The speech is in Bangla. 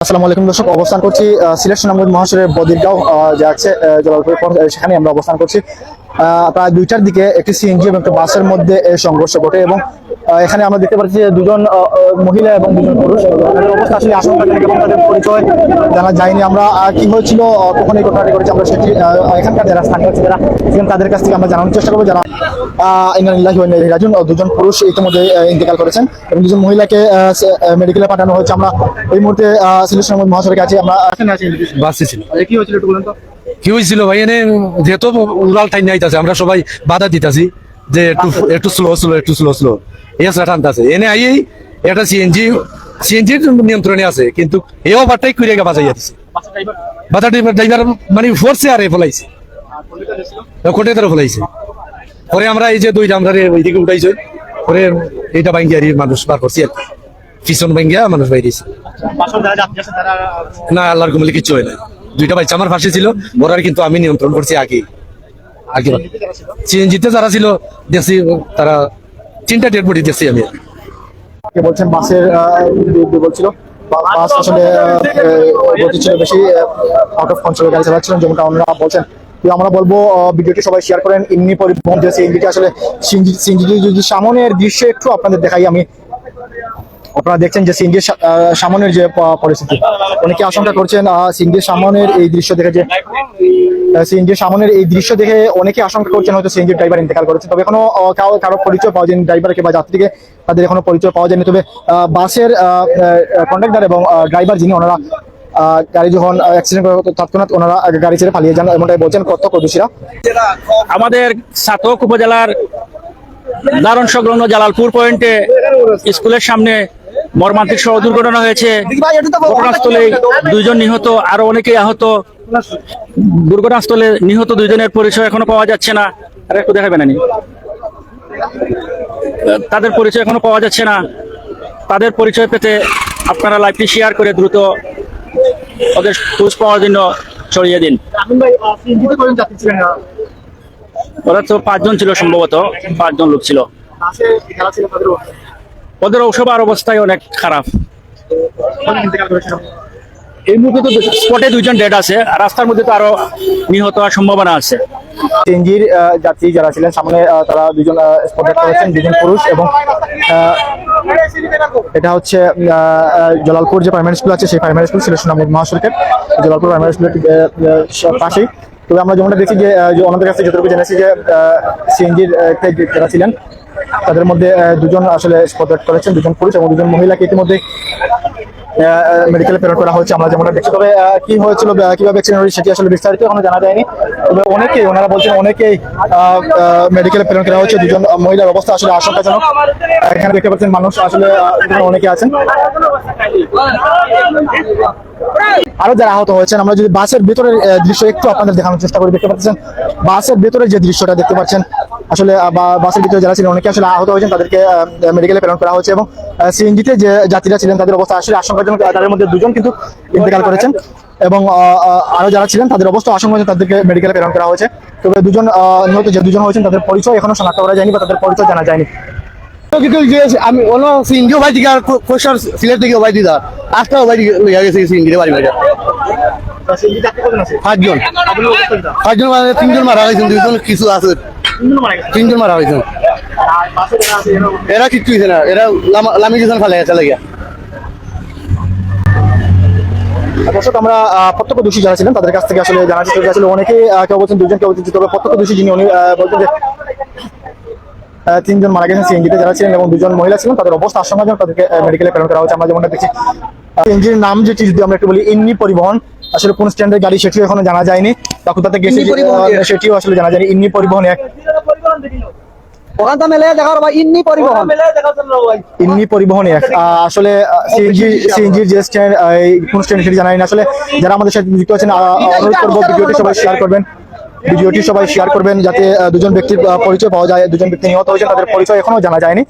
আসসালামু আলাইকুম দর্শক, অবস্থান করছি সিলেট সুনামগঞ্জ মহাসড়কের বদিরগাঁও যে আছে জলালপুর পর, সেখানে আমরা অবস্থান করছি। প্রায় 2টার দিকে একটি সিএনজি এবং একটি বাসের মধ্যে সংঘর্ষ ঘটে এবং এখানে আমরা দেখতে পাচ্ছি যে দুজন মহিলা এবং দুজন পুরুষ। তাদের অবস্থা আসলে আশঙ্কাজনক এবং তাদের পরিচয় জানা যায়নি। আমরা কি হয়েছিল, কখন এই ঘটনাটি করেছি, আমরা সেটি এখানকার যারা স্থানীয় যারা ছিলেন তাদের কাছ থেকে আমরা জানানোর চেষ্টা করবো। যারা দুজন পুরুষ ইতিমধ্যে ইন্তেকাল করেছেন এবং দুজন মহিলাকে মেডিকেলে পাঠানো হয়েছে। আমরা এই মুহূর্তে সিলেট সুনামগঞ্জ মহাসড়কে আছি। আমরা এখানে আছি। বাসে ছিল। কি হয়েছিল একটু বলেন তো। কি হয়েছিল ভাই, এনে যেহেতু উড়াল ঠাই আইতাছে, আমরা সবাই বাধা দিতাছি যে একটু স্লো এই টানতাছে। এনে আইয়েই একটা সিএনজির নিয়ন্ত্রণে আছে, কিন্তু এই ওভারটাই করে বাজাই যাচ্ছে। বাসা ড্রাইভার মানে ফোর্সে আর ফলাইছে, কোটে তারা ফলাইছে। পরে আমরা এই যে দুইটা আমরা ওইদিকে উঠাইছে, পরে এইটা ভাঙ্গি আর মানুষ বার করছি আর কি, পিছন ভাঙ্গিয়া মানুষ বাইরেছে। না, আল্লাহর কমলে কিচ্ছু হয় না। দুইটা বাচ্চা আমার পাশে ছিল, ওরা কিন্তু আমি নিয়ন্ত্রণ করছি আগে সিএনজিতে যারা ছিল দেখছি, তারা 3টা ডেড বডি দেখছি আমি। বলছেন বাসের বলছিল বাস আসলে গতি ছিল বেশি, আউট অফ কন্ট্রোলে গাড়ি চালাচ্ছিলেন যেমনটা অন্যরা বলছেন। আমরা বলবো ভিডিওটি সবাই শেয়ার করেন। ইন্নি পরিবহন যে সিএনজিটি আসলে সিএনজি যদি সামনের দৃশ্য একটু আপনাদের দেখাই আমি। আপনারা দেখছেন যে সিএনজির সামনের যে পরিস্থিতি, অনেকে আশঙ্কা করছেন সিএনজির সামনের এই দৃশ্য দেখে যে অনেকে আশঙ্কা করছেন হয়তো সিএনজির ড্রাইভার ইন্তেকাল করেছে। তবে এখনো কারো পরিচয় পাওয়া যায়নি, ড্রাইভারকে বা যাত্রীকে তাদের এখনো পরিচয় পাওয়া যায়নি। তবে বাসের কন্ডাক্টর এবং ড্রাইভার যিনি, ওনারা গাড়ি যখন অ্যাক্সিডেন্ট করে তৎক্ষণাৎ ওনারা গাড়ি ছেড়ে পালিয়ে যান, এমনটাই বলছেন প্রত্যক্ষদর্শীরা। আমাদের সাতক উপজেলার দারুণ সংলগ্ন জালালপুর পয়েন্টে স্কুলের সামনে মর্মান্তিক সড়ক দুর্ঘটনা হয়েছে। ঘটনাস্থলে 2 জন নিহত, আরো অনেকেই আহত। দুর্ঘটনাস্থলে নিহত 2 জনের পরিচয় এখনো পাওয়া যাচ্ছে না। আর একটু দেখাবেন, তাদের পরিচয় এখনো পাওয়া যাচ্ছে না। তাদের পরিচয় পেতে আপনারা লাইভটি শেয়ার করে দ্রুত ওদের খোঁজ পাওয়ার জন্য ছড়িয়ে দিন। ওরা তো 5 জন ছিল, সম্ভবত 5 জন লোক ছিল। ওদের সবার অবস্থায় অনেক খারাপ। এই মুহূর্তে তো স্পটে 2 জন ডেড আছে, রাস্তার মধ্যে তো আরো নিহত হওয়ার সম্ভাবনা আছে। সিএনজির যাত্রী যারা ছিলেন সামনে, তারা 2 জন স্পটেড করেছেন, 2 জন পুরুষ। এবং এটা হচ্ছে জলালপুর যে প্রাইমারি স্কুল আছে, সেই প্রাইমারি স্কুল সিলেট সুনামগঞ্জ মহাসড়কের জলালপুর প্রাইমারি স্কুলের পাশেই। তবে আমরা যেমনটা দেখছি যে ওনাদের কাছে যতটুকু জেনেছি যে সিএনজির যারা ছিলেন তাদের মধ্যে 2 জন আসলে স্পটেড করেছেন, 2 জন পুরুষ এবং 2 জন মহিলাকে ইতিমধ্যে মেডিকেলে প্রেরণ করা হয়েছে। আমরা যেমনটা দেখছি, তবে কি হয়েছিল, কিভাবে অ্যাক্সিডেন্ট হয়েছে সেটি আসলে বিস্তারিত এখনো জানা যায়নি। তবে ওনারা বলছেন অনেকেই মেডিকেলে প্রেরণ করা হয়েছে। 2 জন মহিলার অবস্থা আসলে আশঙ্কাজনক। এখানে দেখতে পাচ্ছেন মানুষ আসলে অনেকে আছেন, আরো যারা আহত হয়েছেন। আমরা যদি বাসের ভেতরের দৃশ্য একটু আপনাদের দেখানোর চেষ্টা করি, দেখতে পাচ্ছেন বাসের ভেতরে যে দৃশ্যটা দেখতে পাচ্ছেন, আসলে বাসের ভিতরে যারা ছিলেন অনেকে আসলে আহত হয়েছেন, তাদেরকে মেডিকেলে প্রেরণ করা হয়েছে। এবং সিএনজিতে যে যাত্রীরা ছিলেন তাদের অবস্থা আসলে আশঙ্কাজনক। তাদের মধ্যে 2 জন কিন্তু ইন্তেকাল করেছেন এবং আরো যারা ছিলেন তাদের অবস্থা আশঙ্কাজনক, তাদেরকে মেডিকেলে প্রেরণ করা হয়েছে। তবে 2 জন নিহত যে 2 জন হয়েছেন তাদের পরিচয় এখনো শনাক্ত করা যায়নি বা তাদের পরিচয় জানা যায়নি। আমি অন্য সিএনজিও ভাই দিকে আর কোশার সিলেট থেকে ভাই দিদা আজটাও ভাই লইয়া গেছে সিএনজি বাড়ি বাড়ি 5 জন মানে 3 জন মারা গেছেন, 2 জন কিছু আছে, 3 জন মারা গেছেন। এরা কিচ্ছু হয়েছে না, এরা লামি দিয়েছেন ফালে গেছে লাগিয়া। দর্শক, আমরা প্রত্যক্ষদর্শী যারা ছিলেন তাদের কাছ থেকে আসলে জানার চেষ্টা করেছিল। অনেকে কেউ বলছেন 2 জন, কেউ বলছেন, তবে প্রত্যক্ষদর্শী যিনি উনি বলছেন যে 3 জন মারা গেছেন সিএনজিতে যারা ছিলেন এবং 2 জন মহিলা ছিলেন, তাদের অবস্থা আশঙ্কাজনক, তাদেরকে মেডিকেলে প্রেরণ করা হয়েছে। আমরা যেমনটা দেখছি সিএনজির নাম যেটি যদি আমরা একটু বলি, ইন্নি পরিবহন, আসলে কোন স্ট্যান্ডের গাড়ি সেটিও এখনো জানা যায়নি বা কোথাতে গেছে সেটিও আসলে জানা যায়নি। ইন্নি পরিবহন আসলে সিএনজির যে স্ট্যান্ড, কোন স্ট্যান্ড সেটি জানা যায়নি। আসলে যারা আমাদের সাথে যুক্ত আছেন, অনুরোধ করবো ভিডিওটি সবাই শেয়ার করবেন যাতে 2 জন ব্যক্তির পরিচয় পাওয়া যায়। 2 জন ব্যক্তি নিহত হয়েছেন, তাদের পরিচয় এখনো জানা যায়নি।